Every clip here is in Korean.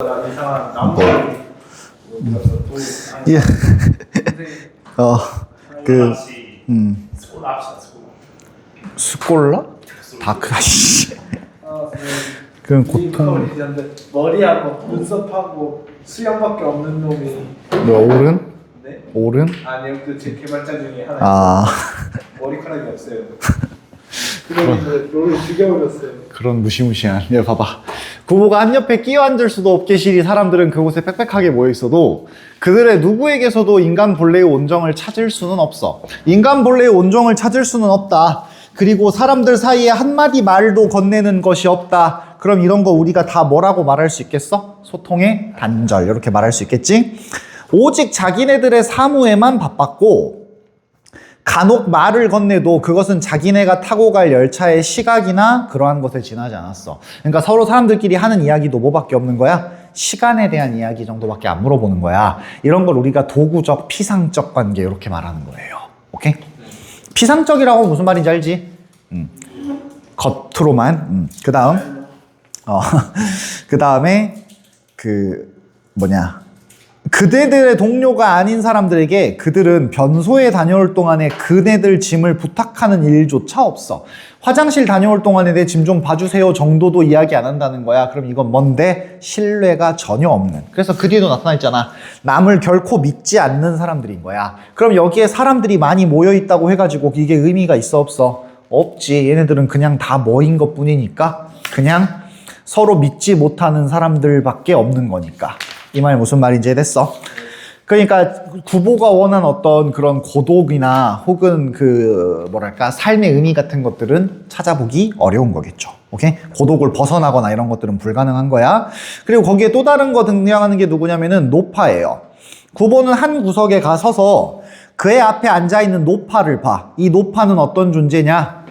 이상한 나무 예. 그, 스콜라? 다크아시. 그런 고통. 머리하고 눈썹하고 수염밖에 없는 놈이 뭐 오른? 네? 오른? 아니요, 그 제 개발자 중에 하나 아. 머리카락이 없어요. 그래서 롤을 죽여버렸어요. 그런 무시무시한. 야, 봐봐. 구보가 한 옆에 끼어 앉을 수도 없게 시리 사람들은 그곳에 빽빽하게 모여 있어도 그들의 누구에게서도 인간 본래의 온정을 찾을 수는 없어. 인간 본래의 온정을 찾을 수는 없다. 그리고 사람들 사이에 한마디 말도 건네는 것이 없다. 그럼 이런 거 우리가 다 뭐라고 말할 수 있겠어? 소통의 단절. 이렇게 말할 수 있겠지? 오직 자기네들의 사무에만 바빴고 간혹 말을 건네도 그것은 자기네가 타고 갈 열차의 시각이나 그러한 것에 지나지 않았어. 그러니까 서로 사람들끼리 하는 이야기도 뭐밖에 없는 거야? 시간에 대한 이야기 정도밖에 안 물어보는 거야. 이런 걸 우리가 도구적, 피상적 관계 이렇게 말하는 거예요. 오케이? 피상적이라고 무슨 말인지 알지? 겉으로만. 그 다음 그 다음에 그대들의 동료가 아닌 사람들에게 그들은 변소에 다녀올 동안에 그네들 짐을 부탁하는 일조차 없어. 화장실 다녀올 동안에 내 짐 좀 봐주세요 정도도 이야기 안 한다는 거야. 그럼 이건 뭔데? 신뢰가 전혀 없는. 그래서 그 뒤에도 나타나 있잖아. 남을 결코 믿지 않는 사람들인 거야. 그럼 여기에 사람들이 많이 모여 있다고 해가지고 이게 의미가 있어 없어? 없지. 얘네들은 그냥 다 뭐인 것 뿐이니까 그냥 서로 믿지 못하는 사람들밖에 없는 거니까. 이 말 무슨 말인지 됐어? 그러니까 구보가 원한 어떤 그런 고독이나 혹은 삶의 의미 같은 것들은 찾아보기 어려운 거겠죠. 오케이? 고독을 벗어나거나 이런 것들은 불가능한 거야. 그리고 거기에 또 다른 거 등장하는 게 누구냐면은 노파예요. 구보는 한 구석에 가 서서 그의 앞에 앉아있는 노파를 봐. 이 노파는 어떤 존재냐?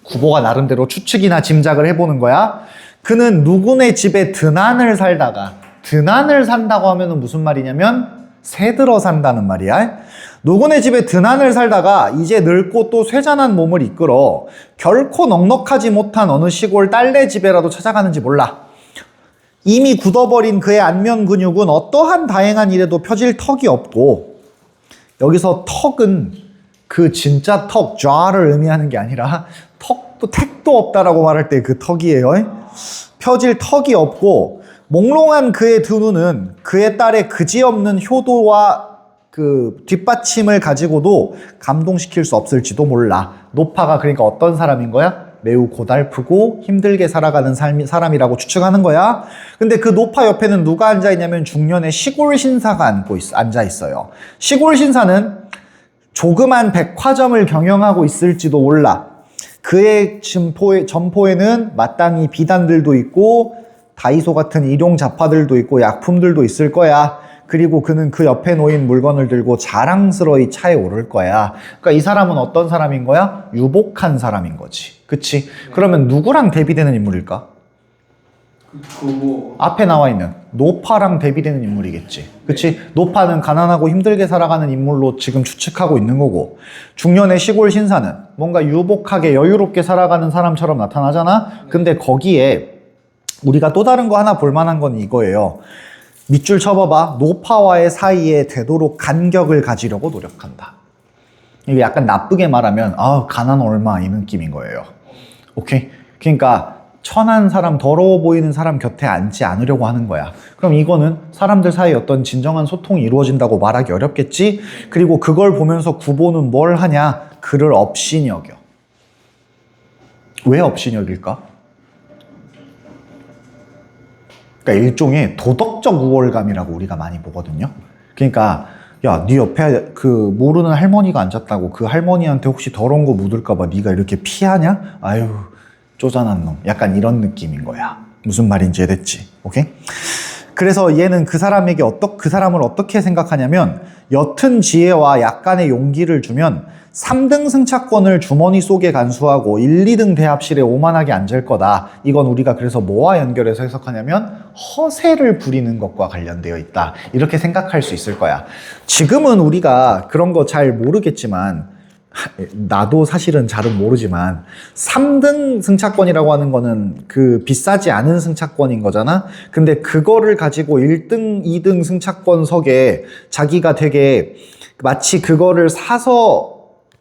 구보가 나름대로 추측이나 짐작을 해보는 거야. 그는 누구네 집에 드난을 산다고 하면은 무슨 말이냐면 새들어 산다는 말이야. 누구네 집에 드난을 살다가 이제 늙고 또 쇠잔한 몸을 이끌어 결코 넉넉하지 못한 어느 시골 딸내 집에라도 찾아가는지 몰라. 이미 굳어버린 그의 안면 근육은 어떠한 다행한 일에도 펴질 턱이 없고, 여기서 턱은 그 진짜 턱, 좌를 의미하는 게 아니라 택도 없다라고 말할 때 그 턱이에요. 펴질 턱이 없고 몽롱한 그의 두 눈은 그의 딸의 그지없는 효도와 그 뒷받침을 가지고도 감동시킬 수 없을지도 몰라. 노파가 그러니까 어떤 사람인 거야? 매우 고달프고 힘들게 살아가는 사람이라고 추측하는 거야. 근데 그 노파 옆에는 누가 앉아있냐면 중년의 시골 신사가 앉아있어요. 시골 신사는 조그만 백화점을 경영하고 있을지도 몰라. 그의 점포에는 마땅히 비단들도 있고 다이소 같은 일용 잡화들도 있고 약품들도 있을 거야. 그리고 그는 그 옆에 놓인 물건을 들고 자랑스러이 차에 오를 거야. 그러니까 이 사람은 어떤 사람인 거야? 유복한 사람인 거지. 그치? 그러면 누구랑 대비되는 인물일까? 앞에 나와 있는 노파랑 대비되는 인물이겠지. 그치? 노파는 가난하고 힘들게 살아가는 인물로 지금 추측하고 있는 거고, 중년의 시골 신사는 뭔가 유복하게 여유롭게 살아가는 사람처럼 나타나잖아? 근데 거기에 우리가 또 다른 거 하나 볼만한 건 이거예요. 밑줄 쳐봐봐. 노파와의 사이에 되도록 간격을 가지려고 노력한다. 이게 약간 나쁘게 말하면 가난 얼마 이 느낌인 거예요. 오케이? 그러니까 천한 사람, 더러워 보이는 사람 곁에 앉지 않으려고 하는 거야. 그럼 이거는 사람들 사이에 어떤 진정한 소통이 이루어진다고 말하기 어렵겠지? 그리고 그걸 보면서 구보는 뭘 하냐? 그를 업신이 여겨. 왜 업신이 여길까? 그러니까 일종의 도덕적 우월감이라고 우리가 많이 보거든요. 그러니까 야, 네 옆에 그 모르는 할머니가 앉았다고 그 할머니한테 혹시 더러운 거 묻을까 봐 네가 이렇게 피하냐? 아유, 쪼잔한 놈. 약간 이런 느낌인 거야. 무슨 말인지 이해됐지? 오케이? 그래서 얘는 그 사람을 어떻게 생각하냐면, 옅은 지혜와 약간의 용기를 주면 3등 승차권을 주머니 속에 간수하고 1, 2등 대합실에 오만하게 앉을 거다. 이건 우리가 그래서 뭐와 연결해서 해석하냐면 허세를 부리는 것과 관련되어 있다. 이렇게 생각할 수 있을 거야. 지금은 우리가 그런 거 잘 모르겠지만 나도 사실은 잘은 모르지만 3등 승차권이라고 하는 거는 그 비싸지 않은 승차권인 거잖아. 근데 그거를 가지고 1등, 2등 승차권석에 자기가 되게 마치 그거를 사서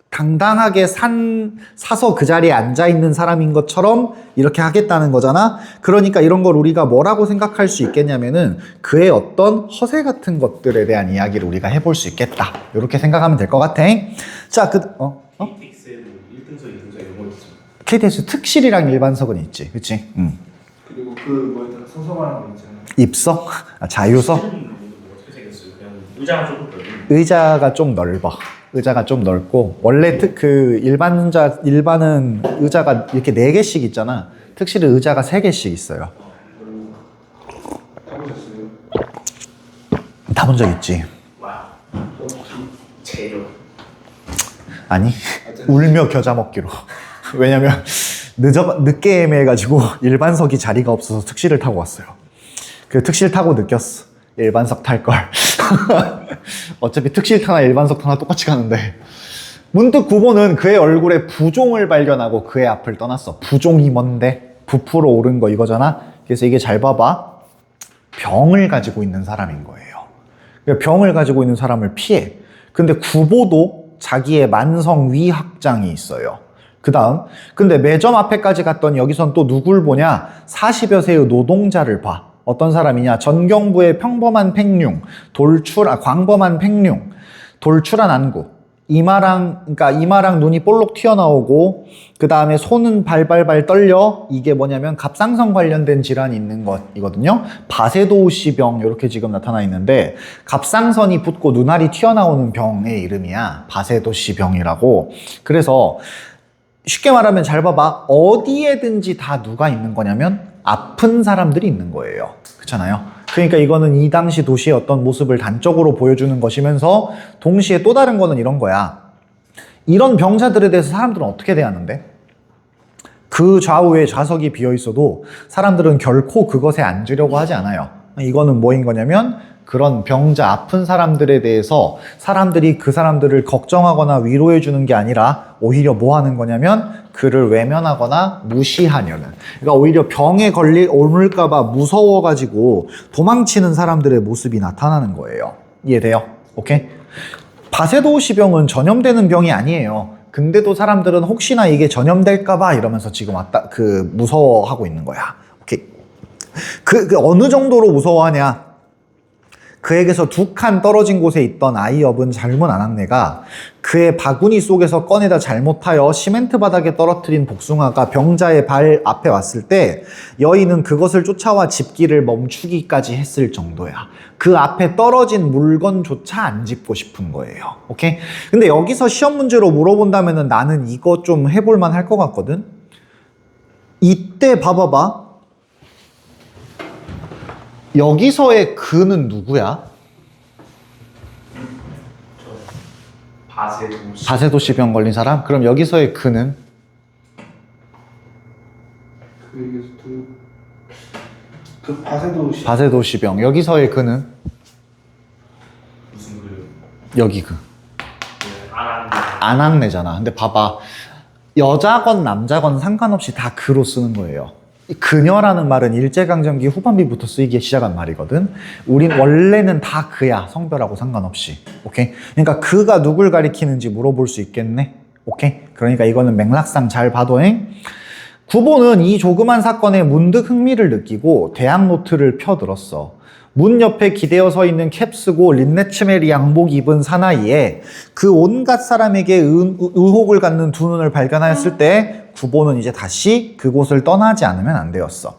당당하게 사서 그 자리에 앉아 있는 사람인 것처럼 이렇게 하겠다는 거잖아. 그러니까 이런 걸 우리가 뭐라고 생각할 수 있겠냐면은 그의 어떤 허세 같은 것들에 대한 이야기를 우리가 해볼 수 있겠다. 이렇게 생각하면 될 것 같아. 자, KTX에도 1등석, 2등석 이런 거 있죠. KTX 특실이랑 일반석은 있지, 그치? 그리고 그 뭐였더라 소소한 거 있잖아요. 입석? 자유석? 어떻게 생겼어요? 그냥 의자가 조금 넓은. 의자가 좀 넓어. 의자가 좀 넓고 원래 일반은 의자가 이렇게 4개씩 있잖아. 특실은 의자가 3개씩 있어요. 타보셨어요? 타본 적 있지? 와. 재료. 아니, 울며 겨자 먹기로. 왜냐면 늦게 예매해가지고 일반석이 자리가 없어서 특실을 타고 왔어요. 그 특실 타고 느꼈어. 일반석 탈 걸. 어차피 특실 타나 일반석 타나 똑같이 가는데 문득 구보는 그의 얼굴에 부종을 발견하고 그의 앞을 떠났어. 부종이 뭔데? 부풀어 오른 거 이거잖아. 그래서 이게 잘 봐봐. 병을 가지고 있는 사람인 거예요. 그러니까 병을 가지고 있는 사람을 피해. 근데 구보도 자기의 만성 위학장이 있어요. 그 다음 근데 매점 앞에까지 갔더니 여기선 또 누굴 보냐? 40여 세의 노동자를 봐. 어떤 사람이냐? 전경부의 평범한 팽룡, 광범한 팽룡, 돌출한 안구, 이마랑 눈이 볼록 튀어나오고, 그 다음에 손은 발발발 떨려. 이게 뭐냐면 갑상선 관련된 질환이 있는 것이거든요. 바세도우시병 이렇게 지금 나타나 있는데 갑상선이 붓고 눈알이 튀어나오는 병의 이름이야. 바세도우시병이라고. 그래서 쉽게 말하면 잘 봐봐. 어디에든지 다 누가 있는 거냐면 아픈 사람들이 있는 거예요. 그렇잖아요. 그러니까 이거는 이 당시 도시의 어떤 모습을 단적으로 보여주는 것이면서 동시에 또 다른 거는 이런 거야. 이런 병자들에 대해서 사람들은 어떻게 대하는데? 그 좌우에 좌석이 비어 있어도 사람들은 결코 그것에 앉으려고 하지 않아요. 이거는 뭐인 거냐면 그런 병자, 아픈 사람들에 대해서 사람들이 그 사람들을 걱정하거나 위로해 주는 게 아니라 오히려 뭐 하는 거냐면 그를 외면하거나 무시하려는. 그러니까 오히려 병에 옮을까봐 무서워가지고 도망치는 사람들의 모습이 나타나는 거예요. 이해돼요? 오케이? 바세도우시병은 전염되는 병이 아니에요. 근데도 사람들은 혹시나 이게 전염될까봐 이러면서 지금 무서워하고 있는 거야. 오케이? 그 어느 정도로 무서워하냐? 그에게서 2칸 떨어진 곳에 있던 아이업은 젊은 아낙네가 그의 바구니 속에서 꺼내다 잘못하여 시멘트 바닥에 떨어뜨린 복숭아가 병자의 발 앞에 왔을 때 여인은 그것을 쫓아와 집기를 멈추기까지 했을 정도야. 그 앞에 떨어진 물건조차 안 짚고 싶은 거예요. 오케이? 근데 여기서 시험 문제로 물어본다면은 나는 이거 좀 해볼만 할 것 같거든? 이때 봐봐봐. 여기서의 그는 누구야? 바세도시병 걸린 사람? 그럼 여기서의 그는? 그 바세도우시. 바세도시병. 여기서의 그는? 무슨 그 여기 그. 아낙네. 아낙네잖아. 근데 봐봐. 여자건 남자건 상관없이 다 그로 쓰는 거예요. 그녀라는 말은 일제강점기 후반기부터 쓰이기 시작한 말이거든. 우린 원래는 다 그야. 성별하고 상관없이. 오케이? 그러니까 그가 누굴 가리키는지 물어볼 수 있겠네. 오케이? 그러니까 이거는 맥락상 잘 봐도잉. 구보는 이 조그만 사건에 문득 흥미를 느끼고 대학 노트를 펴들었어. 문 옆에 기대어 서 있는 캡 쓰고 린네츠메리 양복 입은 사나이에 그 온갖 사람에게 의혹을 갖는 두 눈을 발견하였을 때 구보는 이제 다시 그곳을 떠나지 않으면 안 되었어.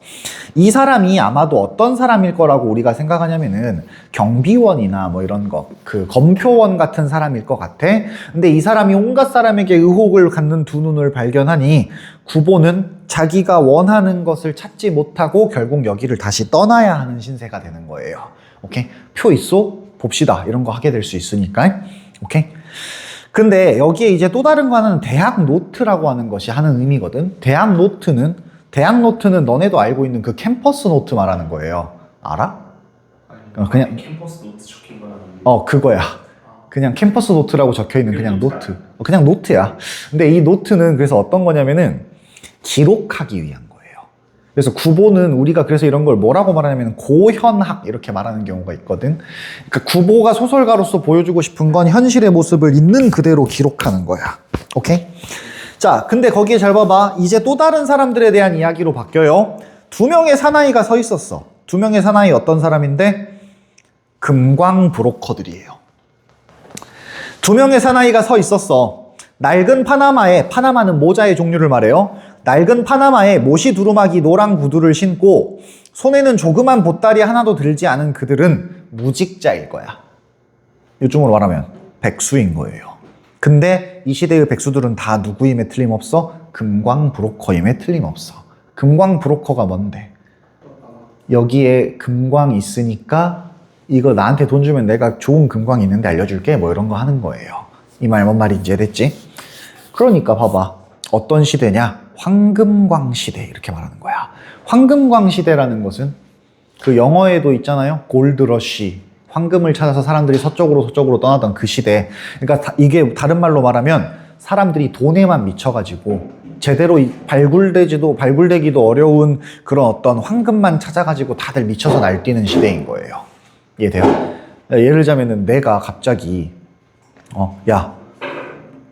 이 사람이 아마도 어떤 사람일 거라고 우리가 생각하냐면은 경비원이나 뭐 이런 거, 그 검표원 같은 사람일 것 같아. 근데 이 사람이 온갖 사람에게 의혹을 갖는 두 눈을 발견하니 구보는 자기가 원하는 것을 찾지 못하고 결국 여기를 다시 떠나야 하는 신세가 되는 거예요. 오케이? 표 있어? 봅시다. 이런 거 하게 될 수 있으니까. 오케이? 근데 여기에 이제 또 다른 거 하나는 대학 노트라고 하는 것이 하는 의미거든. 대학 노트는 너네도 알고 있는 그 캠퍼스 노트 말하는 거예요. 알아? 그냥 캠퍼스 노트 적힌 거라는. 그거야. 그냥 캠퍼스 노트라고 적혀있는 그냥 노트. 그냥 노트야. 근데 이 노트는 그래서 어떤 거냐면은 기록하기 위한 거예요. 그래서 구보는 우리가 그래서 이런 걸 뭐라고 말하냐면 고현학 이렇게 말하는 경우가 있거든. 그러니까 구보가 소설가로서 보여주고 싶은 건 현실의 모습을 있는 그대로 기록하는 거야. 오케이? 자, 근데 거기에 잘 봐봐. 이제 또 다른 사람들에 대한 이야기로 바뀌어요. 두 명의 사나이가 서 있었어. 두 명의 사나이 어떤 사람인데? 금광 브로커들이에요. 두 명의 사나이가 서 있었어. 낡은 파나마에, 파나마는 모자의 종류를 말해요. 낡은 파나마에 모시 두루마기 노랑 구두를 신고 손에는 조그만 보따리 하나도 들지 않은 그들은 무직자일 거야. 요즘으로 말하면 백수인 거예요. 근데 이 시대의 백수들은 다 누구임에 틀림없어? 금광 브로커임에 틀림없어. 금광 브로커가 뭔데? 여기에 금광 있으니까 이거 나한테 돈 주면 내가 좋은 금광이 있는데 알려줄게 뭐 이런 거 하는 거예요. 이 말 뭔 말인지 이해됐지? 그러니까 봐봐. 어떤 시대냐? 황금광 시대 이렇게 말하는 거야. 황금광 시대라는 것은 그 영어에도 있잖아요. 골드러시. 황금을 찾아서 사람들이 서쪽으로 떠나던 그 시대. 그러니까 이게 다른 말로 말하면 사람들이 돈에만 미쳐가지고 제대로 발굴되기도 어려운 그런 어떤 황금만 찾아가지고 다들 미쳐서 날뛰는 시대인 거예요. 이해돼요? 예를 들자면은 내가 갑자기 야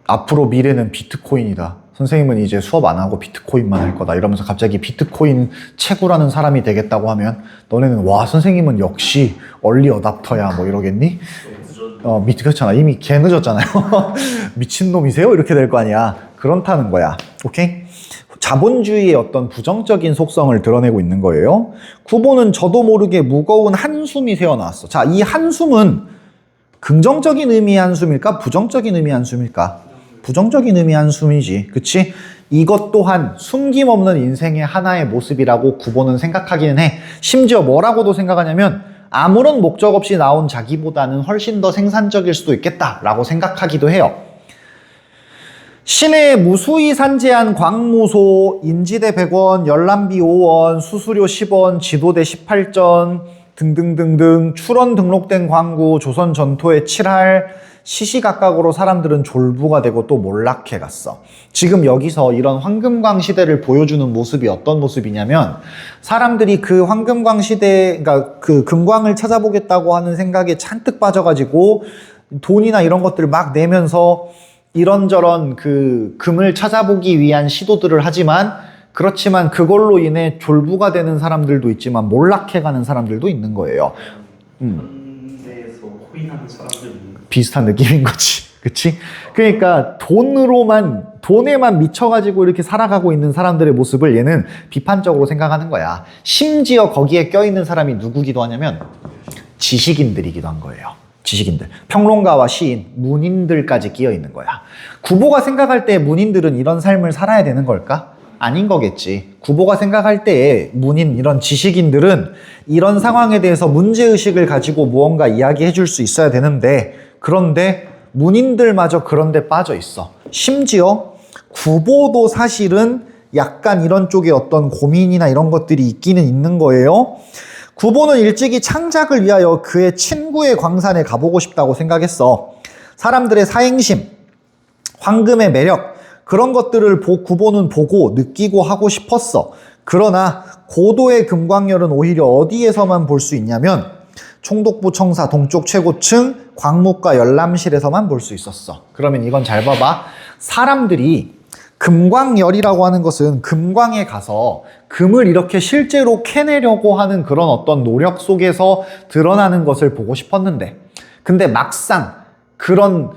앞으로 미래는 비트코인이다. 선생님은 이제 수업 안 하고 비트코인만 할 거다. 이러면서 갑자기 비트코인 채굴하는 사람이 되겠다고 하면 너네는 와 선생님은 역시 얼리 어답터야 뭐 이러겠니? 그렇잖아. 이미 개 늦었잖아요. 미친놈이세요? 이렇게 될 거 아니야. 그렇다는 거야. 오케이? 자본주의의 어떤 부정적인 속성을 드러내고 있는 거예요. 구보는 저도 모르게 무거운 한숨이 새어나왔어. 자, 이 한숨은 긍정적인 의미의 한숨일까? 부정적인 의미의 한숨일까? 부정적인 의미의 한숨이지. 그치? 이것 또한 숨김없는 인생의 하나의 모습이라고 구보는 생각하기는 해. 심지어 뭐라고도 생각하냐면 아무런 목적 없이 나온 자기보다는 훨씬 더 생산적일 수도 있겠다라고 생각하기도 해요. 시내에 무수히 산재한 광무소, 인지대 100원, 열람비 5원, 수수료 10원, 지도대 18전 등등등등 출원 등록된 광구, 조선 전토의 7할, 시시각각으로 사람들은 졸부가 되고 또 몰락해 갔어. 지금 여기서 이런 황금광 시대를 보여주는 모습이 어떤 모습이냐면 사람들이 그 황금광 시대, 그러니까 그 금광을 찾아보겠다고 하는 생각에 잔뜩 빠져가지고 돈이나 이런 것들을 막 내면서 이런저런 그 금을 찾아보기 위한 시도들을 하지만 그렇지만 그걸로 인해 졸부가 되는 사람들도 있지만 몰락해가는 사람들도 있는 거예요. 현대에서 코인하는 사람들이 비슷한 느낌인 거지. 그치? 그러니까 돈에만 미쳐가지고 이렇게 살아가고 있는 사람들의 모습을 얘는 비판적으로 생각하는 거야. 심지어 거기에 껴있는 사람이 누구기도 하냐면 지식인들이기도 한 거예요. 지식인들. 평론가와 시인, 문인들까지 끼어 있는 거야. 구보가 생각할 때 문인들은 이런 삶을 살아야 되는 걸까? 아닌 거겠지. 구보가 생각할 때에 문인, 이런 지식인들은 이런 상황에 대해서 문제의식을 가지고 무언가 이야기해 줄 수 있어야 되는데, 그런데 문인들마저 그런 데 빠져 있어. 심지어 구보도 사실은 약간 이런 쪽에 어떤 고민이나 이런 것들이 있기는 있는 거예요. 구보는 일찍이 창작을 위하여 그의 친구의 광산에 가보고 싶다고 생각했어. 사람들의 사행심, 황금의 매력, 그런 것들을 구보는 보고 느끼고 하고 싶었어. 그러나 고도의 금광열은 오히려 어디에서만 볼 수 있냐면 총독부 청사 동쪽 최고층 광목과 열람실에서만 볼 수 있었어. 그러면 이건 잘 봐봐. 사람들이 금광열이라고 하는 것은 금광에 가서 금을 이렇게 실제로 캐내려고 하는 그런 어떤 노력 속에서 드러나는 것을 보고 싶었는데, 근데 막상 그런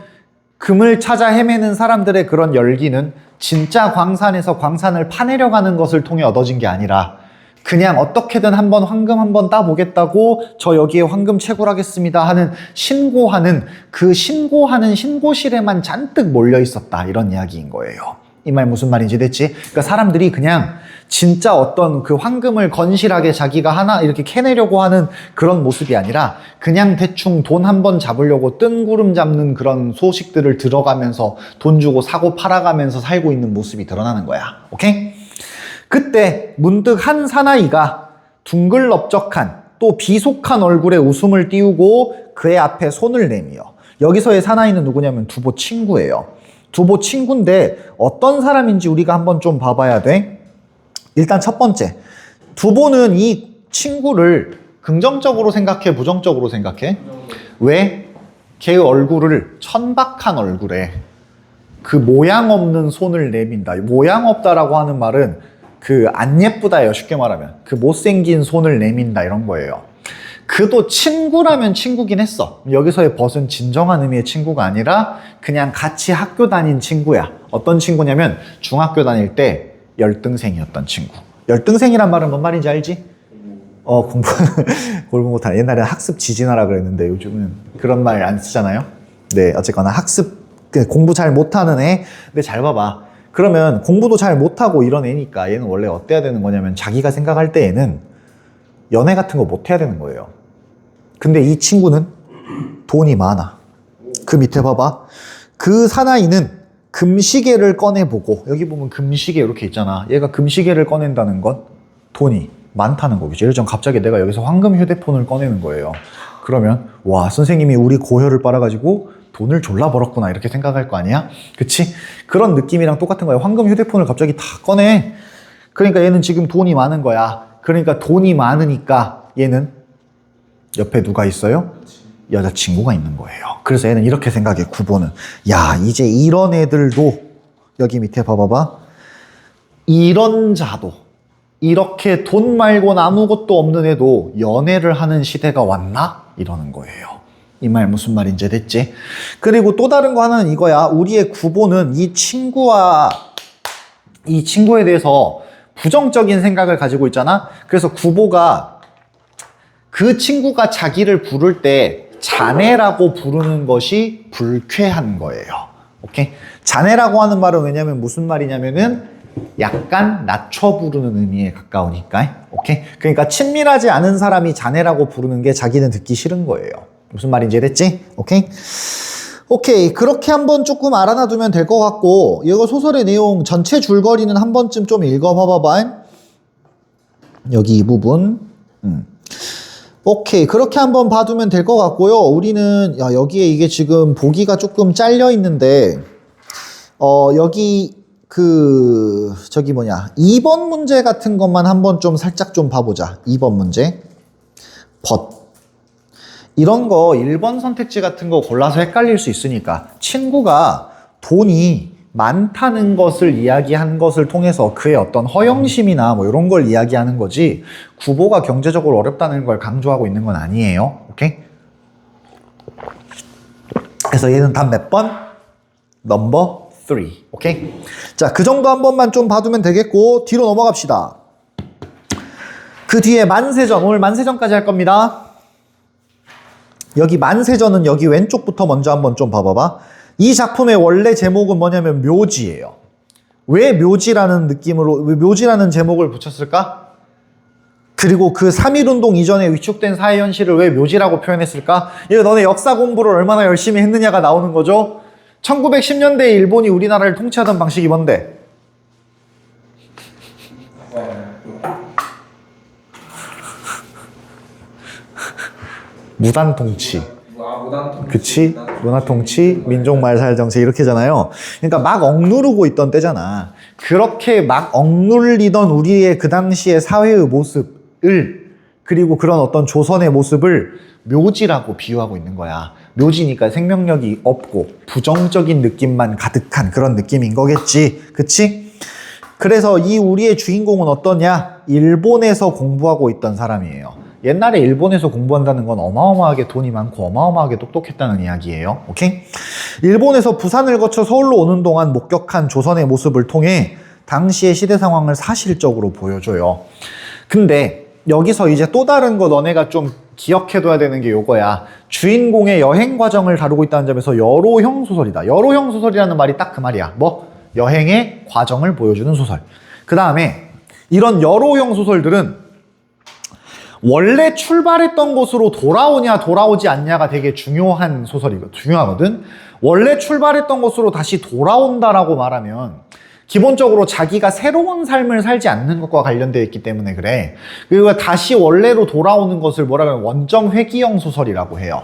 금을 찾아 헤매는 사람들의 그런 열기는 진짜 광산에서 광산을 파내려 가는 것을 통해 얻어진 게 아니라 그냥 어떻게든 한번 황금 한번 따보겠다고 저 여기에 황금 채굴하겠습니다 하는 신고하는 그 신고하는 신고실에만 잔뜩 몰려 있었다, 이런 이야기인 거예요. 이 말 무슨 말인지 됐지? 그러니까 사람들이 그냥 진짜 어떤 그 황금을 건실하게 자기가 하나 이렇게 캐내려고 하는 그런 모습이 아니라 그냥 대충 돈 한번 잡으려고 뜬구름 잡는 그런 소식들을 들어가면서 돈 주고 사고 팔아가면서 살고 있는 모습이 드러나는 거야. 오케이? 그때 문득 한 사나이가 둥글넓적한 또 비속한 얼굴에 웃음을 띄우고 그의 앞에 손을 내밀어 여기서의 사나이는 누구냐면 두보 친구예요. 두보 친구인데 어떤 사람인지 우리가 한번 좀 봐봐야 돼. 일단 첫 번째, 두보는 이 친구를 긍정적으로 생각해, 부정적으로 생각해? 왜? 걔의 얼굴을 천박한 얼굴에 그 모양 없는 손을 내민다. 모양 없다라고 하는 말은 그 안 예쁘다예요. 쉽게 말하면 그 못생긴 손을 내민다 이런 거예요. 그도 친구라면 친구긴 했어. 여기서의 벗은 진정한 의미의 친구가 아니라 그냥 같이 학교 다닌 친구야. 어떤 친구냐면 중학교 다닐 때 열등생이었던 친구. 열등생이란 말은 뭔 말인지 알지? 공부 공부 못하는, 옛날에는 학습 지진하라 그랬는데 요즘은 그런 말 안 쓰잖아요. 네, 어쨌거나 공부 잘 못하는 애. 근데 잘 봐봐. 그러면 공부도 잘 못하고 이런 애니까 얘는 원래 어때야 되는 거냐면 자기가 생각할 때 얘는 연애 같은 거 못 해야 되는 거예요. 근데 이 친구는 돈이 많아. 그 밑에 봐봐. 그 사나이는 금시계를 꺼내보고, 여기 보면 금시계 이렇게 있잖아. 얘가 금시계를 꺼낸다는 건 돈이 많다는 거겠죠. 예를 들면 갑자기 내가 여기서 황금 휴대폰을 꺼내는 거예요. 그러면 와, 선생님이 우리 고혈을 빨아가지고 돈을 졸라 벌었구나 이렇게 생각할 거 아니야? 그치? 그런 느낌이랑 똑같은 거예요. 황금 휴대폰을 갑자기 다 꺼내. 그러니까 얘는 지금 돈이 많은 거야. 그러니까 돈이 많으니까 얘는 옆에 누가 있어요? 여자친구가 있는 거예요. 그래서 얘는 이렇게 생각해. 구보는 야, 이제 이런 애들도 여기 밑에 봐봐봐. 이런 자도, 이렇게 돈 말고는 아무것도 없는 애도 연애를 하는 시대가 왔나? 이러는 거예요. 이 말 무슨 말인지 됐지? 그리고 또 다른 거 하나는 이거야. 우리의 구보는 이 친구에 대해서 부정적인 생각을 가지고 있잖아. 그래서 구보가 그 친구가 자기를 부를 때 자네라고 부르는 것이 불쾌한 거예요. 오케이? 자네라고 하는 말은 왜냐면 무슨 말이냐면은 약간 낮춰 부르는 의미에 가까우니까. 오케이? 그러니까 친밀하지 않은 사람이 자네라고 부르는 게 자기는 듣기 싫은 거예요. 무슨 말인지 됐지? 오케이? 오케이. 그렇게 한번 조금 알아놔두면 될 것 같고, 이거 소설의 내용 전체 줄거리는 한 번쯤 좀 읽어봐봐. 여기 이 부분. 오케이. 그렇게 한번 봐두면 될 것 같고요. 우리는 여기에 이게 지금 보기가 조금 잘려 있는데, 여기 2번 문제 같은 것만 한번 좀 살짝 좀 봐보자. 2번 문제. 이런 거 1번 선택지 같은 거 골라서 헷갈릴 수 있으니까, 친구가 돈이 많다는 것을 이야기한 것을 통해서 그의 어떤 허영심이나 뭐 이런 걸 이야기하는 거지, 구보가 경제적으로 어렵다는 걸 강조하고 있는 건 아니에요. 오케이? 그래서 얘는 답 몇 번? 넘버 3. 오케이? 자, 그 정도 한 번만 좀 봐두면 되겠고, 뒤로 넘어갑시다. 그 뒤에 만세전, 오늘 만세전까지 할 겁니다. 여기 만세전은 여기 왼쪽부터 먼저 한번 좀 봐봐봐. 이 작품의 원래 제목은 뭐냐면 묘지예요. 왜 묘지라는 왜 묘지라는 제목을 붙였을까? 그리고 그 3.1운동 이전에 위축된 사회 현실을 왜 묘지라고 표현했을까? 이거 너네 역사 공부를 얼마나 열심히 했느냐가 나오는 거죠. 1910년대에 일본이 우리나라를 통치하던 방식이 뭔데? 무단통치. 그치? 문화통치, 민족말살정책 이렇게잖아요. 그러니까 막 억누르고 있던 때잖아. 그렇게 막 억눌리던 우리의 그 당시의 사회의 모습을, 그리고 그런 어떤 조선의 모습을 묘지라고 비유하고 있는 거야. 묘지니까 생명력이 없고 부정적인 느낌만 가득한 그런 느낌인 거겠지. 그치? 그래서 이 우리의 주인공은 어떠냐? 일본에서 공부하고 있던 사람이에요. 옛날에 일본에서 공부한다는 건 어마어마하게 돈이 많고 어마어마하게 똑똑했다는 이야기예요. 오케이? 일본에서 부산을 거쳐 서울로 오는 동안 목격한 조선의 모습을 통해 당시의 시대 상황을 사실적으로 보여줘요. 근데 여기서 이제 또 다른 거 너네가 좀 기억해둬야 되는 게 요거야. 주인공의 여행 과정을 다루고 있다는 점에서 여로형 소설이다. 여로형 소설이라는 말이 딱 그 말이야. 뭐? 여행의 과정을 보여주는 소설. 그 다음에 이런 여로형 소설들은 원래 출발했던 곳으로 돌아오냐 돌아오지 않냐가 되게 중요하거든. 원래 출발했던 곳으로 다시 돌아온다라고 말하면 기본적으로 자기가 새로운 삶을 살지 않는 것과 관련되어 있기 때문에 그래. 그리고 다시 원래로 돌아오는 것을 뭐라 하면 원점 회귀형 소설이라고 해요.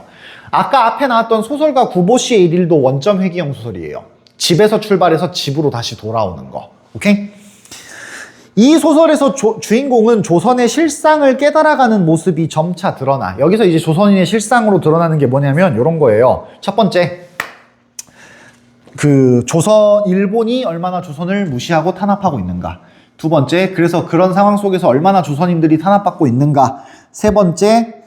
아까 앞에 나왔던 소설가 구보시의 일일도 원점 회귀형 소설이에요. 집에서 출발해서 집으로 다시 돌아오는 거. 오케이? 이 소설에서 주인공은 조선의 실상을 깨달아가는 모습이 점차 드러나. 여기서 이제 조선인의 실상으로 드러나는 게 뭐냐면 이런 거예요. 첫 번째, 일본이 얼마나 조선을 무시하고 탄압하고 있는가. 두 번째, 그래서 그런 상황 속에서 얼마나 조선인들이 탄압받고 있는가. 세 번째,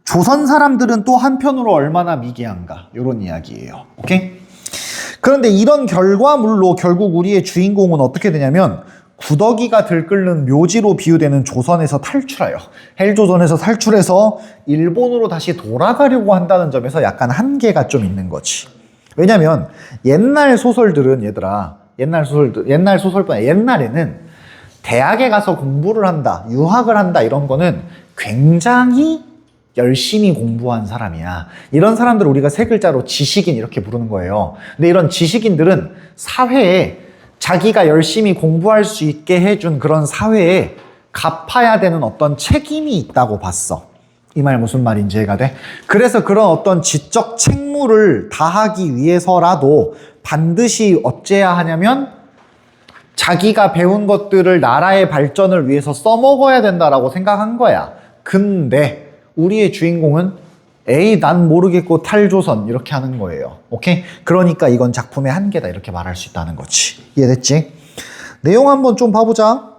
조선 사람들은 또 한편으로 얼마나 미개한가. 이런 이야기예요. 오케이? 그런데 이런 결과물로 결국 우리의 주인공은 어떻게 되냐면 구더기가 들끓는 묘지로 비유되는 조선에서 탈출하여 헬조선에서 탈출해서 일본으로 다시 돌아가려고 한다는 점에서 약간 한계가 좀 있는 거지. 왜냐면 옛날 소설들은 얘들아, 옛날에는 대학에 가서 공부를 한다, 유학을 한다 이런 거는 굉장히 열심히 공부한 사람이야. 이런 사람들을 우리가 세 글자로 지식인 이렇게 부르는 거예요. 근데 이런 지식인들은 사회에 자기가 열심히 공부할 수 있게 해준 그런 사회에 갚아야 되는 어떤 책임이 있다고 봤어. 이 말 무슨 말인지 이해가 돼? 그래서 그런 어떤 지적 책무를 다하기 위해서라도 반드시 어째야 하냐면 자기가 배운 것들을 나라의 발전을 위해서 써먹어야 된다라고 생각한 거야. 근데 우리의 주인공은 에이 난 모르겠고 탈조선 이렇게 하는 거예요. 오케이? 그러니까 이건 작품의 한계다 이렇게 말할 수 있다는 거지. 이해됐지? 내용 한번 좀 봐보자.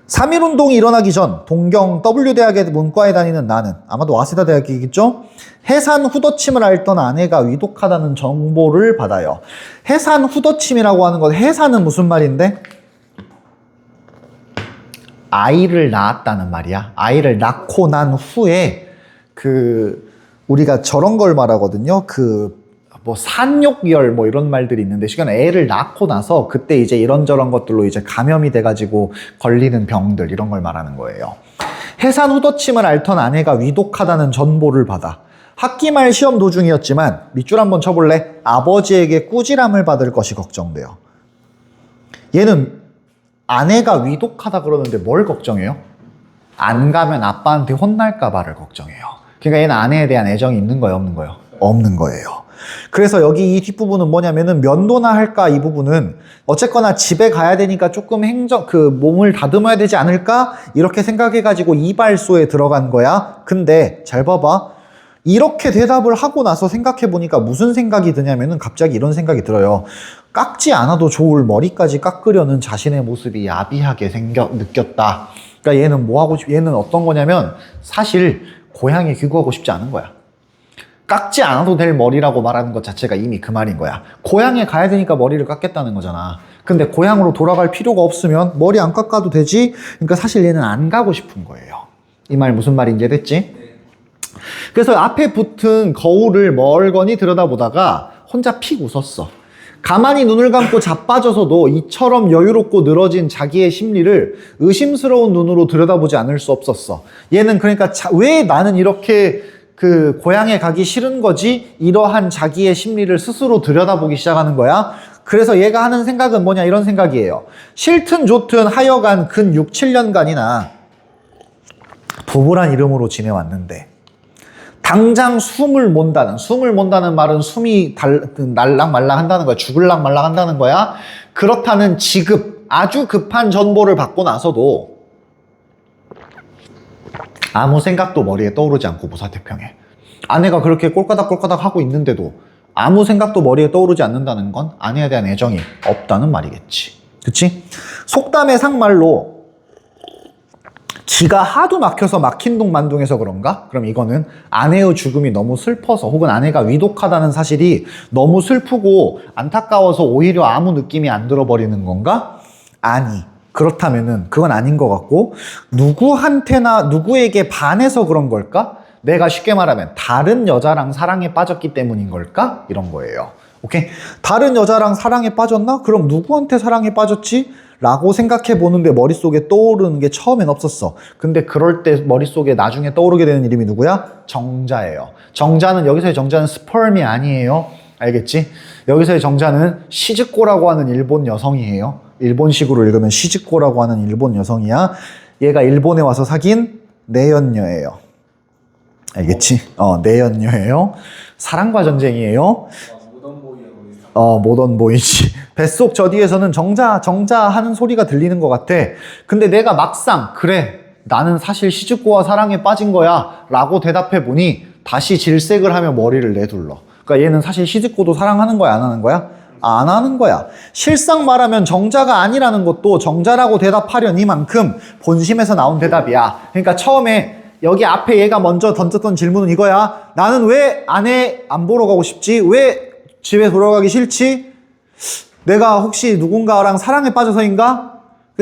3.1운동이 일어나기 전 동경 W대학의 문과에 다니는 나는, 아마도 와세다 대학이겠죠? 해산 후더침을 앓던 아내가 위독하다는 정보를 받아요. 해산 후더침이라고 하는 건, 해산은 무슨 말인데? 아이를 낳았다는 말이야. 아이를 낳고 난 후에 우리가 저런 걸 말하거든요. 산욕열 이런 말들이 있는데, 시간에 애를 낳고 나서 그때 이제 이런저런 것들로 이제 감염이 돼가지고 걸리는 병들, 이런 걸 말하는 거예요. 해산 후더침을 앓던 아내가 위독하다는 전보를 받아 학기 말 시험 도중이었지만, 밑줄 한번 쳐볼래? 아버지에게 꾸지람을 받을 것이 걱정돼요. 얘는 아내가 위독하다 그러는데 뭘 걱정해요? 안 가면 아빠한테 혼날까봐를 걱정해요. 그러니까 얘는 아내에 대한 애정이 있는 거예요, 없는 거예요? 없는 거예요. 그래서 여기 이 뒷부분은 뭐냐면은 면도나 할까, 이 부분은 어쨌거나 집에 가야 되니까 조금 몸을 다듬어야 되지 않을까? 이렇게 생각해가지고 이발소에 들어간 거야. 근데 잘 봐봐. 이렇게 대답을 하고 나서 생각해보니까 무슨 생각이 드냐면은 갑자기 이런 생각이 들어요. 깎지 않아도 좋을 머리까지 깎으려는 자신의 모습이 야비하게 느꼈다. 그러니까 얘는 어떤 거냐면 사실 고향에 귀국하고 싶지 않은 거야. 깎지 않아도 될 머리라고 말하는 것 자체가 이미 그 말인 거야. 고향에 가야 되니까 머리를 깎겠다는 거잖아. 근데 고향으로 돌아갈 필요가 없으면 머리 안 깎아도 되지? 그러니까 사실 얘는 안 가고 싶은 거예요. 이 말 무슨 말인지 이해됐지? 그래서 앞에 붙은 거울을 멀거니 들여다보다가 혼자 픽 웃었어. 가만히 눈을 감고 자빠져서도 이처럼 여유롭고 늘어진 자기의 심리를 의심스러운 눈으로 들여다보지 않을 수 없었어. 얘는 그러니까 왜 나는 이렇게 고향에 가기 싫은 거지? 이러한 자기의 심리를 스스로 들여다보기 시작하는 거야. 그래서 얘가 하는 생각은 뭐냐, 이런 생각이에요. 싫든 좋든 하여간 근 6, 7년간이나 부부란 이름으로 지내왔는데 당장 숨을 몬다는 말은 숨이 날락말락 한다는 거야. 죽을락 말락 한다는 거야. 그렇다는 아주 급한 전보를 받고 나서도 아무 생각도 머리에 떠오르지 않고 무사태평해. 아내가 그렇게 꼴까닥꼴까닥 하고 있는데도 아무 생각도 머리에 떠오르지 않는다는 건 아내에 대한 애정이 없다는 말이겠지. 그치? 속담의 상말로 기가 하도 막혀서 막힌 동 만둥해서 그런가? 그럼 이거는 아내의 죽음이 너무 슬퍼서, 혹은 아내가 위독하다는 사실이 너무 슬프고 안타까워서 오히려 아무 느낌이 안 들어버리는 건가? 아니, 그렇다면은 그건 아닌 것 같고, 누구에게 반해서 그런 걸까? 내가 쉽게 말하면 다른 여자랑 사랑에 빠졌기 때문인 걸까? 이런 거예요. 오케이? 다른 여자랑 사랑에 빠졌나? 그럼 누구한테 사랑에 빠졌지? 라고 생각해 보는데 머릿속에 떠오르는 게 처음엔 없었어. 근데 그럴 때 머릿속에 나중에 떠오르게 되는 이름이 누구야? 정자예요. 정자는, 여기서의 정자는 스perm이 아니에요. 알겠지? 여기서의 정자는 시즈코라고 하는 일본 여성이에요. 일본식으로 읽으면 시즈코라고 하는 일본 여성이야. 얘가 일본에 와서 사귄 내연녀예요. 알겠지? 내연녀예요. 사랑과 전쟁이에요. 모던 보이지. 뱃속 저 뒤에서는 정자 하는 소리가 들리는 것 같아. 근데 내가 막상 그래 나는 사실 시즈코와 사랑에 빠진 거야 라고 대답해 보니 다시 질색을 하며 머리를 내둘러. 그러니까 얘는 사실 시즈코도 사랑하는 거야 안 하는 거야? 안 하는 거야. 실상 말하면 정자가 아니라는 것도 정자라고 대답하려니만큼 본심에서 나온 대답이야. 그러니까 처음에 여기 앞에 얘가 먼저 던졌던 질문은 이거야. 나는 왜 아내 안 보러 가고 싶지? 왜 집에 돌아가기 싫지? 내가 혹시 누군가랑 사랑에 빠져서인가?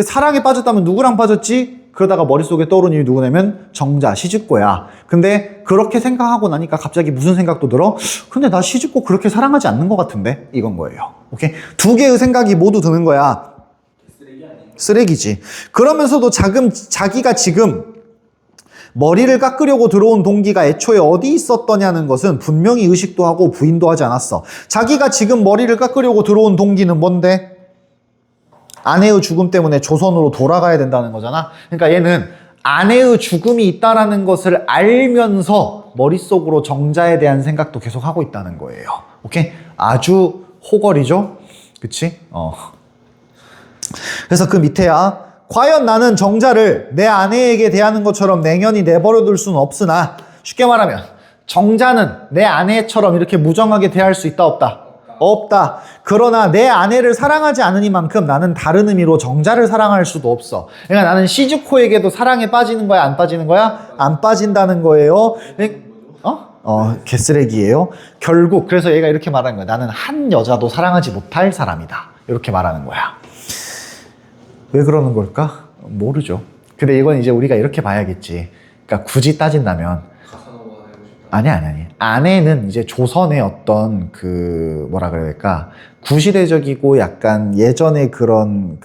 사랑에 빠졌다면 누구랑 빠졌지? 그러다가 머릿속에 떠오른 일이 누구냐면 정자, 시즈코야. 근데 그렇게 생각하고 나니까 갑자기 무슨 생각도 들어? 근데 나 시즈코 그렇게 사랑하지 않는 것 같은데? 이건 거예요. 오케이? 두 개의 생각이 모두 드는 거야. 쓰레기지. 그러면서도 자기가 지금 머리를 깎으려고 들어온 동기가 애초에 어디 있었더냐는 것은 분명히 의식도 하고 부인도 하지 않았어. 자기가 지금 머리를 깎으려고 들어온 동기는 뭔데? 아내의 죽음 때문에 조선으로 돌아가야 된다는 거잖아. 그러니까 얘는 아내의 죽음이 있다라는 것을 알면서 머릿속으로 정자에 대한 생각도 계속 하고 있다는 거예요. 오케이? 아주 호걸이죠? 그치? 그래서 그 밑에야 과연 나는 정자를 내 아내에게 대하는 것처럼 냉연히 내버려둘 수는 없으나 쉽게 말하면 정자는 내 아내처럼 이렇게 무정하게 대할 수 있다 없다? 없다. 그러나 내 아내를 사랑하지 않으니만큼 나는 다른 의미로 정자를 사랑할 수도 없어. 그러니까 나는 시즈코에게도 사랑에 빠지는 거야 안 빠지는 거야? 안 빠진다는 거예요. 개쓰레기예요. 결국 그래서 얘가 이렇게 말하는 거야. 나는 한 여자도 사랑하지 못할 사람이다. 이렇게 말하는 거야. 왜 그러는 걸까? 모르죠. 근데 이건 이제 우리가 이렇게 봐야겠지. 그러니까 굳이 따진다면 아니. 아내는 이제 조선의 어떤 뭐라 그래야 될까? 구시대적이고 약간 예전의 그런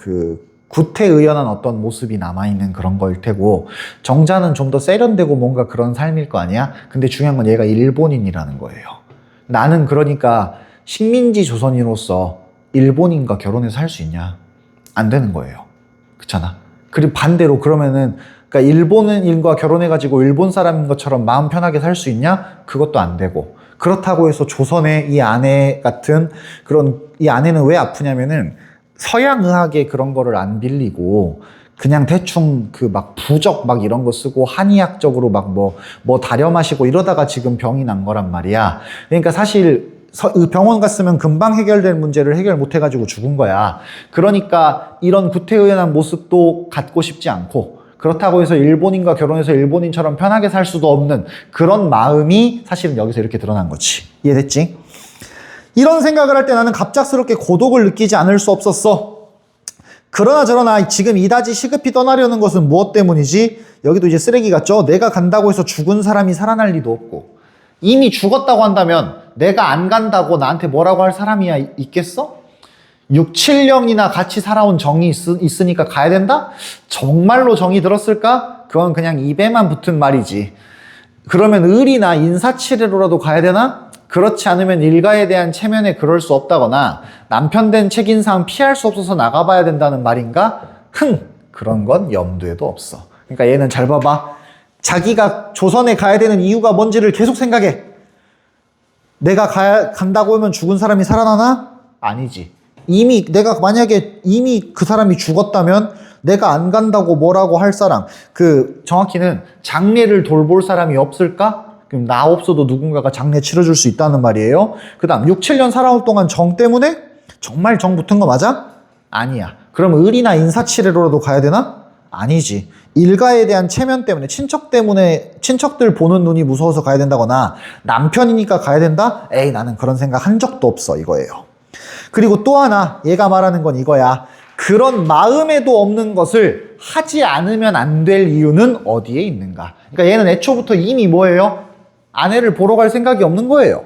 구태의연한 어떤 모습이 남아있는 그런 거일 테고 정자는 좀 더 세련되고 뭔가 그런 삶일 거 아니야? 근데 중요한 건 얘가 일본인이라는 거예요. 나는 그러니까 식민지 조선인으로서 일본인과 결혼해서 살 수 있냐? 안 되는 거예요. 그렇잖아. 그리고 반대로 그러면은 그러니까 일본인과 결혼해가지고 일본 사람인 것처럼 마음 편하게 살 수 있냐? 그것도 안 되고. 그렇다고 해서 조선의 이 아내 같은 이 아내는 왜 아프냐면은 서양 의학의 그런 거를 안 빌리고 그냥 대충 막 부적 막 이런 거 쓰고 한의학적으로 막 뭐 다려 마시고 이러다가 지금 병이 난 거란 말이야. 그러니까 사실 병원 갔으면 금방 해결될 문제를 해결 못 해가지고 죽은 거야. 그러니까 이런 구태의연한 모습도 갖고 싶지 않고 그렇다고 해서 일본인과 결혼해서 일본인처럼 편하게 살 수도 없는 그런 마음이 사실은 여기서 이렇게 드러난 거지. 이해됐지? 이런 생각을 할 때 나는 갑작스럽게 고독을 느끼지 않을 수 없었어. 그러나 저러나 지금 이다지 시급히 떠나려는 것은 무엇 때문이지? 여기도 이제 쓰레기 같죠? 내가 간다고 해서 죽은 사람이 살아날 리도 없고 이미 죽었다고 한다면 내가 안 간다고 나한테 뭐라고 할 사람이야 있겠어? 6, 7년이나 같이 살아온 정이 있으니까 가야 된다? 정말로 정이 들었을까? 그건 그냥 입에만 붙은 말이지. 그러면 을이나 인사치레로라도 가야 되나? 그렇지 않으면 일가에 대한 체면에 그럴 수 없다거나 남편 된 책임상 피할 수 없어서 나가봐야 된다는 말인가? 그런 건 염두에도 없어. 그러니까 얘는 잘 봐봐. 자기가 조선에 가야 되는 이유가 뭔지를 계속 생각해. 내가 간다고 하면 죽은 사람이 살아나나? 아니지. 내가 만약에 이미 그 사람이 죽었다면 내가 안 간다고 뭐라고 할 사람, 정확히는 장례를 돌볼 사람이 없을까? 그럼 나 없어도 누군가가 장례 치러줄 수 있다는 말이에요. 그 다음 6, 7년 살아올 동안 정 때문에? 정말 정 붙은 거 맞아? 아니야. 그럼 을이나 인사치레로라도 가야 되나? 아니지. 일가에 대한 체면 때문에 친척들 보는 눈이 무서워서 가야 된다거나 남편이니까 가야 된다? 에이 나는 그런 생각 한 적도 없어 이거예요. 그리고 또 하나 얘가 말하는 건 이거야. 그런 마음에도 없는 것을 하지 않으면 안 될 이유는 어디에 있는가? 그러니까 얘는 애초부터 이미 뭐예요? 아내를 보러 갈 생각이 없는 거예요.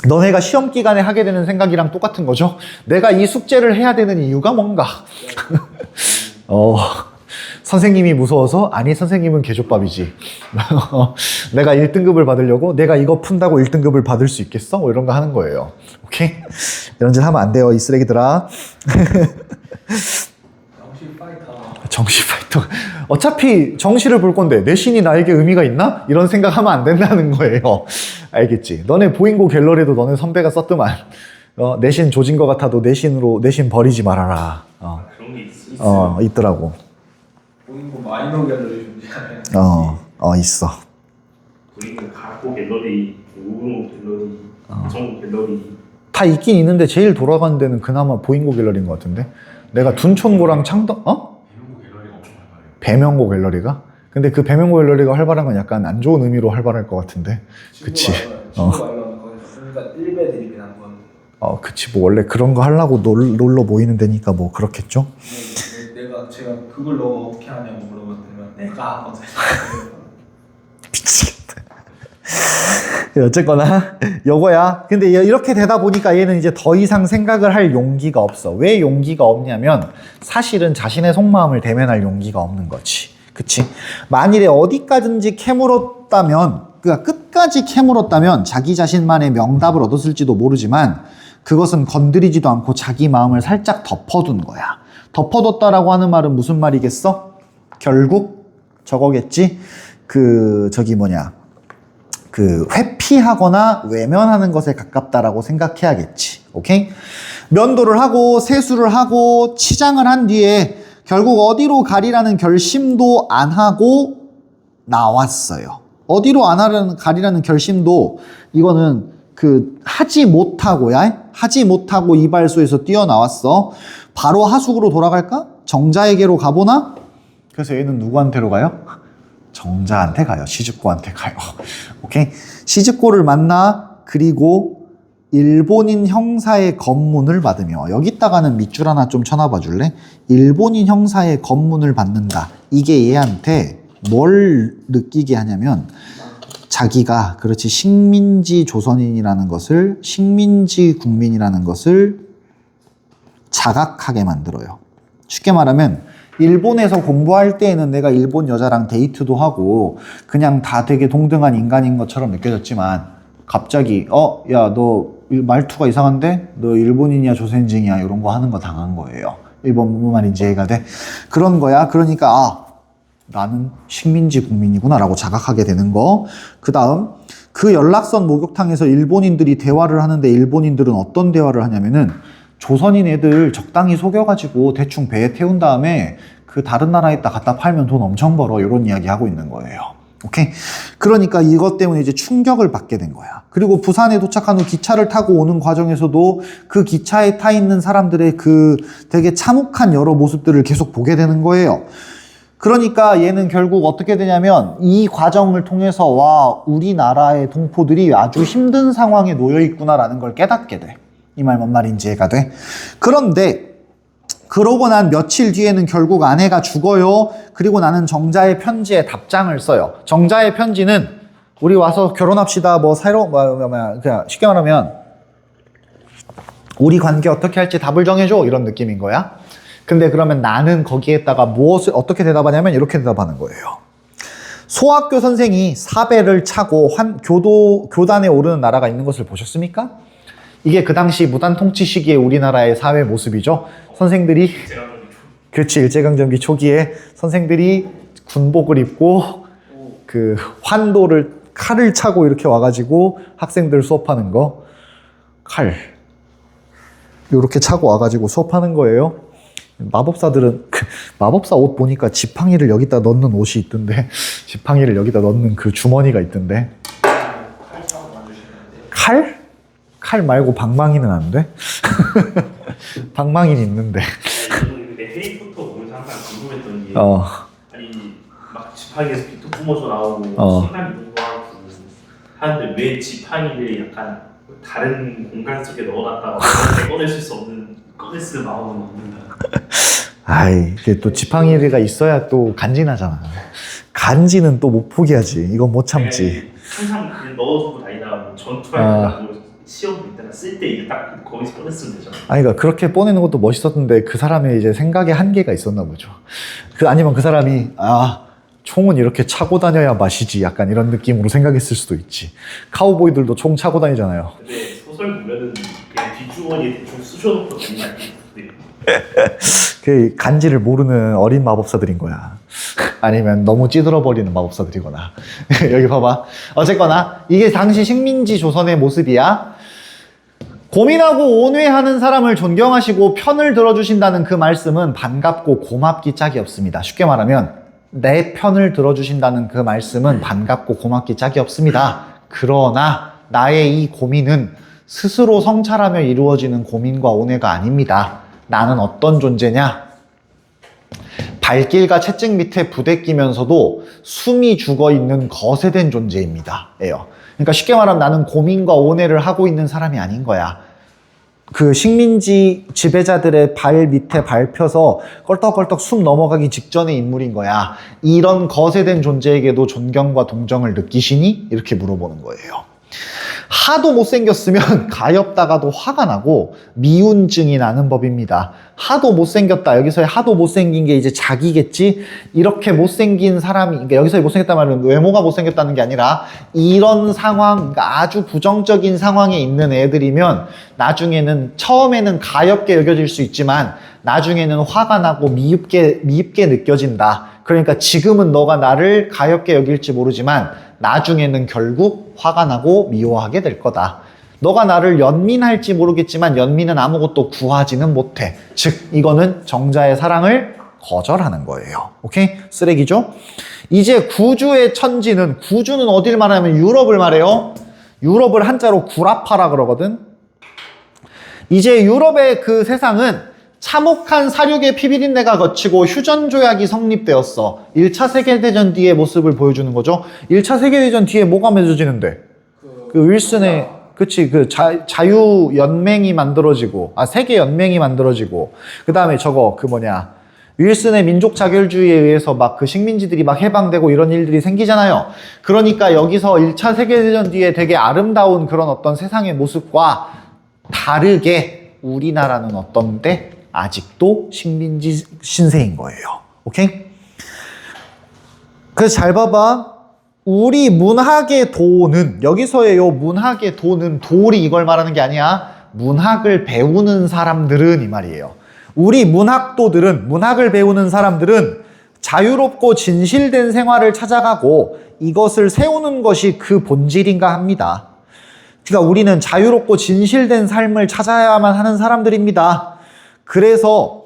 너네가 시험 기간에 하게 되는 생각이랑 똑같은 거죠. 내가 이 숙제를 해야 되는 이유가 뭔가? 선생님이 무서워서? 아니, 선생님은 개족밥이지. 내가 1등급을 받으려고? 내가 이거 푼다고 1등급을 받을 수 있겠어? 뭐 이런 거 하는 거예요. 오케이? 이런 짓 하면 안 돼요, 이 쓰레기들아. 정신 파이터. 정시 파이터. 어차피 정시를 볼 건데 내신이 나에게 의미가 있나? 이런 생각하면 안 된다는 거예요. 알겠지? 너네 보잉고 갤러리도 너네 선배가 썼더만. 내신 조진 것 같아도 내신 버리지 말아라. 그런 게 있어요. 있더라고. 보잉고 마이너 갤러리 존재하네. 있어. 그리고 가고 갤러리, 우르모 갤러리, 정보 갤러리. 다 있긴 있는데 제일 돌아가는 데는 그나마 보잉고 갤러리인 것 같은데. 내가 둔촌고랑 창덕, 배명고 갤러리가 엄청 활발해요. 배명고 갤러리가? 근데 그 배명고 갤러리가 활발한 건 약간 안 좋은 의미로 활발할 것 같은데. 그치? 친구 말로는 거기서 그러니까 1배 드립이 난 건. 그치. 뭐 원래 그런 거 하려고 놀러 모이는 데니까 뭐 그렇겠죠? 제가 그걸 너가 어떻게 하냐고 물어봤더니 내가 하거든. 미치겠다. 어쨌거나 요거야. 근데 이렇게 되다 보니까 얘는 이제 더 이상 생각을 할 용기가 없어. 왜 용기가 없냐면 사실은 자신의 속마음을 대면할 용기가 없는 거지. 그치? 만일에 어디까지든지 캐물었다면, 그러니까 끝까지 캐물었다면 자기 자신만의 명답을 얻었을지도 모르지만 그것은 건드리지도 않고 자기 마음을 살짝 덮어둔 거야. 덮어뒀다라고 하는 말은 무슨 말이겠어? 결국 저거겠지? 회피하거나 외면하는 것에 가깝다라고 생각해야겠지. 오케이? 면도를 하고 세수를 하고 치장을 한 뒤에 결국 어디로 가리라는 결심도 안 하고 나왔어요. 어디로 가리라는 결심도 이거는 하지 못하고 이발소에서 뛰어나왔어. 바로 하숙으로 돌아갈까? 정자에게로 가보나? 그래서 얘는 누구한테로 가요? 정자한테 가요. 시즈코한테 가요. 오케이? 시즈코를 만나 그리고 일본인 형사의 검문을 받으며, 여기다가는 밑줄 하나 좀 쳐놔봐 줄래? 일본인 형사의 검문을 받는다. 이게 얘한테 뭘 느끼게 하냐면 자기가 그렇지 식민지 조선인이라는 것을, 식민지 국민이라는 것을 자각하게 만들어요. 쉽게 말하면 일본에서 공부할 때에는 내가 일본 여자랑 데이트도 하고 그냥 다 되게 동등한 인간인 것처럼 느껴졌지만 갑자기 야, 너 말투가 이상한데? 너 일본인이야 조선인이야? 이런 거 하는 거 당한 거예요. 일본 무슨 말인지 이해가 돼? 그런 거야. 그러니까 나는 식민지 국민이구나 라고 자각하게 되는 거. 그 다음 그 연락선 목욕탕에서 일본인들이 대화를 하는데 일본인들은 어떤 대화를 하냐면은 조선인 애들 적당히 속여가지고 대충 배에 태운 다음에 그 다른 나라에다 갖다 팔면 돈 엄청 벌어, 이런 이야기 하고 있는 거예요. 오케이? 그러니까 이것 때문에 이제 충격을 받게 된 거야. 그리고 부산에 도착한 후 기차를 타고 오는 과정에서도 그 기차에 타 있는 사람들의 그 되게 참혹한 여러 모습들을 계속 보게 되는 거예요. 그러니까 얘는 결국 어떻게 되냐면 이 과정을 통해서 와, 우리나라의 동포들이 아주 힘든 상황에 놓여 있구나라는 걸 깨닫게 돼. 이 말 뭔 말인지 이해가 돼? 그런데 그러고 난 며칠 뒤에는 결국 아내가 죽어요. 그리고 나는 정자의 편지에 답장을 써요. 정자의 편지는 우리 와서 결혼합시다. 그냥 쉽게 말하면 우리 관계 어떻게 할지 답을 정해줘, 이런 느낌인 거야. 근데 그러면 나는 거기에다가 무엇을 어떻게 대답하냐면 이렇게 대답하는 거예요. 소학교 선생이 사배를 차고 교단에 오르는 나라가 있는 것을 보셨습니까? 이게 그 당시 무단 통치 시기에 우리나라의 사회 모습이죠. 선생들이, 그렇지, 일제강점기 초기에 선생들이 군복을 입고 그 칼을 차고 이렇게 와가지고 학생들 수업하는 거, 이렇게 차고 와가지고 수업하는 거예요. 마법사들은 마법사 옷 보니까 지팡이를 여기다 넣는 옷이 있던데, 지팡이를 여기다 넣는 그 주머니가 있던데. 칼 말고 방망이는 안 돼? 방망이는 있는데. 근데 해리포터 보면서 항상 궁금했던 게 아니 막 지팡이에서 비트 뿜어져 나오고 순간 이동도 하고 하는데 왜 지팡이를 약간 다른 공간 속에 넣어놨다가 꺼내실 수 없는, 꺼냈을 마음은 없는다. 이게 또 지팡이가 있어야 또 간지나잖아. 간지는 또 못 포기하지. 이건 못 참지. 항상 넣어두고 다니다가 전투할 때 시험 볼 때나 쓸 때 이제 딱 거기서 꺼냈으면 되잖아. 아니, 그러니까 그렇게 뽀내는 것도 멋있었는데 그 사람의 이제 생각에 한계가 있었나 보죠. 아니면 그 사람이 총은 이렇게 차고 다녀야 맛이지 약간 이런 느낌으로 생각했을 수도 있지. 카우보이들도 총 차고 다니잖아요. 근데 소설 보면은 그냥 뒷주머니에 대충 쑤셔놓고 다니는 그 간지를 모르는 어린 마법사들인 거야. 아니면 너무 찌들어버리는 마법사들이거나. 여기 봐봐. 어쨌거나 이게 당시 식민지 조선의 모습이야. 고민하고 온회하는 사람을 존경하시고 편을 들어주신다는 그 말씀은 반갑고 고맙기 짝이 없습니다. 쉽게 말하면 내 편을 들어주신다는 그 말씀은 반갑고 고맙기 짝이 없습니다. 그러나 나의 이 고민은 스스로 성찰하며 이루어지는 고민과 온회가 아닙니다. 나는 어떤 존재냐? 발길과 채찍 밑에 부대끼면서도 숨이 죽어있는 거세된 존재입니다. 그러니까 쉽게 말하면 나는 고민과 온회를 하고 있는 사람이 아닌 거야. 그 식민지 지배자들의 발 밑에 밟혀서 껄떡껄떡 숨 넘어가기 직전의 인물인 거야. 이런 거세된 존재에게도 존경과 동정을 느끼시니? 이렇게 물어보는 거예요. 하도 못생겼으면 가엾다가도 화가 나고 미운증이 나는 법입니다. 하도 못생겼다. 여기서의 하도 못생긴 게 이제 자기겠지? 이렇게 못생긴 사람이, 그러니까 여기서의 못생겼다는 말은 외모가 못생겼다는 게 아니라 이런 상황, 그러니까 아주 부정적인 상황에 있는 애들이면 나중에는, 처음에는 가엾게 여겨질 수 있지만 나중에는 화가 나고 미흡게 느껴진다. 그러니까 지금은 너가 나를 가엾게 여길지 모르지만 나중에는 결국 화가 나고 미워하게 될 거다. 너가 나를 연민할지 모르겠지만 연민은 아무것도 구하지는 못해. 즉 이거는 정자의 사랑을 거절하는 거예요. 오케이? 쓰레기죠? 이제 구주의 천지는, 구주는 어딜 말하냐면 유럽을 말해요. 유럽을 한자로 구라파라 그러거든. 이제 유럽의 그 세상은 참혹한 사륙의 피비린내가 거치고 휴전조약이 성립되었어. 1차 세계대전 뒤의 모습을 보여주는 거죠. 1차 세계대전 뒤에 뭐가 맺어지는데? 그 윌슨의, 그치, 그 자유연맹이 만들어지고, 세계연맹이 만들어지고, 그 다음에 윌슨의 민족 자결주의에 의해서 막 그 식민지들이 막 해방되고 이런 일들이 생기잖아요. 그러니까 여기서 1차 세계대전 뒤에 되게 아름다운 그런 어떤 세상의 모습과 다르게 우리나라는 어떤데? 아직도 식민지 신세인 거예요. 오케이? 그래서 잘 봐봐. 우리 문학의 도는, 여기서의 요 문학의 도는 도리 이걸 말하는 게 아니야. 문학을 배우는 사람들은 이 말이에요. 우리 문학도들은, 문학을 배우는 사람들은 자유롭고 진실된 생활을 찾아가고 이것을 세우는 것이 그 본질인가 합니다. 그러니까 우리는 자유롭고 진실된 삶을 찾아야만 하는 사람들입니다. 그래서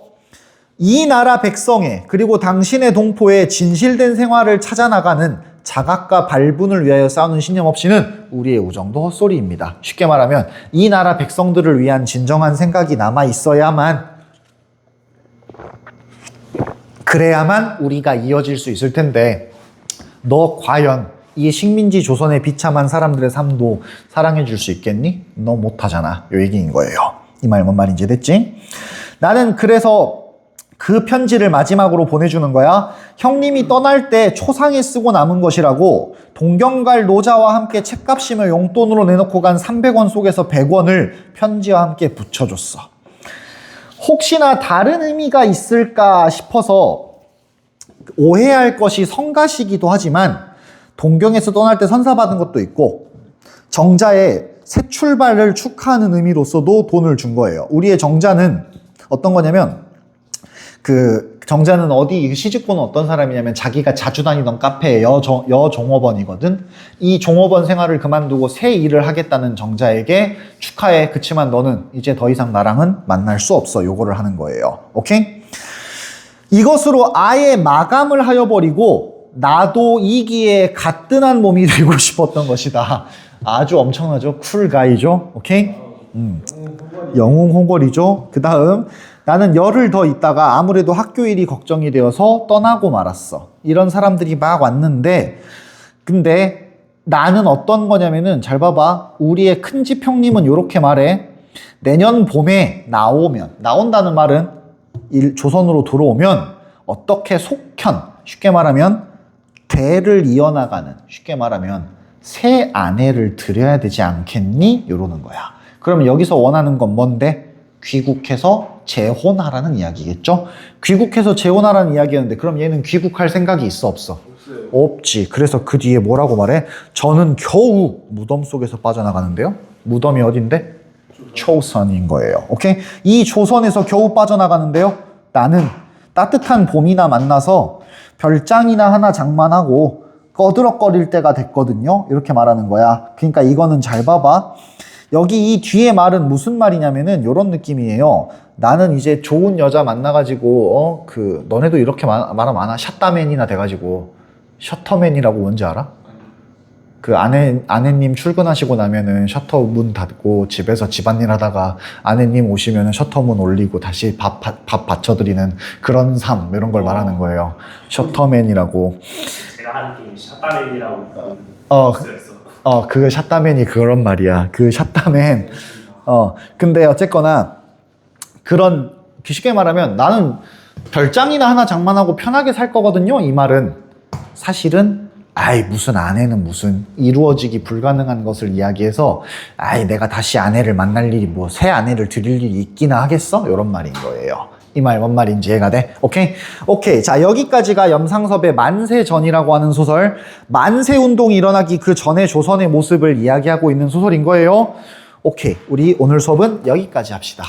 이 나라 백성의, 그리고 당신의 동포의 진실된 생활을 찾아나가는 자각과 발분을 위하여 싸우는 신념 없이는 우리의 우정도 헛소리입니다. 쉽게 말하면 이 나라 백성들을 위한 진정한 생각이 남아 있어야만, 그래야만 우리가 이어질 수 있을 텐데, 너 과연 이 식민지 조선의 비참한 사람들의 삶도 사랑해 줄 수 있겠니? 너 못하잖아. 요 얘기인 거예요. 이 말 뭔 말인지 됐지? 나는 그래서 그 편지를 마지막으로 보내주는 거야. 형님이 떠날 때 초상에 쓰고 남은 것이라고 동경갈 노자와 함께 책값이며 용돈으로 내놓고 간 300원 속에서 100원을 편지와 함께 붙여줬어. 혹시나 다른 의미가 있을까 싶어서 오해할 것이 성가시기도 하지만 동경에서 떠날 때 선사받은 것도 있고 정자의 새 출발을 축하하는 의미로서도 돈을 준 거예요. 우리의 정자는 어떤 거냐면, 그 정자는 어디 시집고는 어떤 사람이냐면 자기가 자주 다니던 카페의 여종업원이거든. 이 종업원 생활을 그만두고 새 일을 하겠다는 정자에게 축하해. 그치만 너는 이제 더 이상 나랑은 만날 수 없어. 요거를 하는 거예요. 오케이? 이것으로 아예 마감을 하여버리고 나도 이 기회에 가뜬한 몸이 되고 싶었던 것이다. 아주 엄청나죠? 쿨가이죠? 오케이? 영웅 홍걸이죠. 그 다음, 나는 열흘 더 있다가 아무래도 학교 일이 걱정이 되어서 떠나고 말았어. 이런 사람들이 막 왔는데, 근데 나는 어떤 거냐면은, 잘 봐봐. 우리의 큰집 형님은 이렇게 말해. 내년 봄에 나온다는 말은 조선으로 들어오면 어떻게 속현, 쉽게 말하면 대를 이어나가는, 쉽게 말하면 새 아내를 들여야 되지 않겠니? 이러는 거야. 그러면 여기서 원하는 건 뭔데? 귀국해서 재혼하라는 이야기겠죠? 귀국해서 재혼하라는 이야기였는데 그럼 얘는 귀국할 생각이 있어 없어? 없어요. 없지. 그래서 그 뒤에 뭐라고 말해? 저는 겨우 무덤 속에서 빠져나가는데요. 무덤이 어딘데? 초선인 거예요. 오케이? 이 조선에서 겨우 빠져나가는데요. 나는 따뜻한 봄이나 만나서 별장이나 하나 장만하고 꺼드럭거릴 때가 됐거든요. 이렇게 말하는 거야. 그러니까 이거는 잘 봐봐. 여기 이 뒤에 말은 무슨 말이냐면은 이런 느낌이에요. 나는 이제 좋은 여자 만나가지고 너네도 이렇게 말하면 아나? 샷다맨이나 돼가지고 셔터맨이라고 뭔지 알아? 그 아내님 출근하시고 나면은 셔터 문 닫고 집에서 집안일 하다가 아내님 오시면은 셔터 문 올리고 다시 밥 받쳐드리는 그런 삶 이런 걸 말하는 거예요. 셔터맨이라고. 제가 하는 게임이 샷다맨이라고 있어요. 그 샷다맨이 그런 말이야. 그 샷다맨. 근데 어쨌거나 그런 쉽게 말하면 나는 별장이나 하나 장만하고 편하게 살 거거든요. 이 말은 사실은 무슨 아내는 무슨 이루어지기 불가능한 것을 이야기해서 내가 다시 아내를 만날 일이 뭐 새 아내를 드릴 일이 있기나 하겠어? 이런 말인 거예요. 이 말 뭔 말인지 이해가 돼? 오케이. 자, 여기까지가 염상섭의 만세전이라고 하는 소설, 만세운동이 일어나기 그 전의 조선의 모습을 이야기하고 있는 소설인 거예요. 오케이. 우리 오늘 수업은 여기까지 합시다.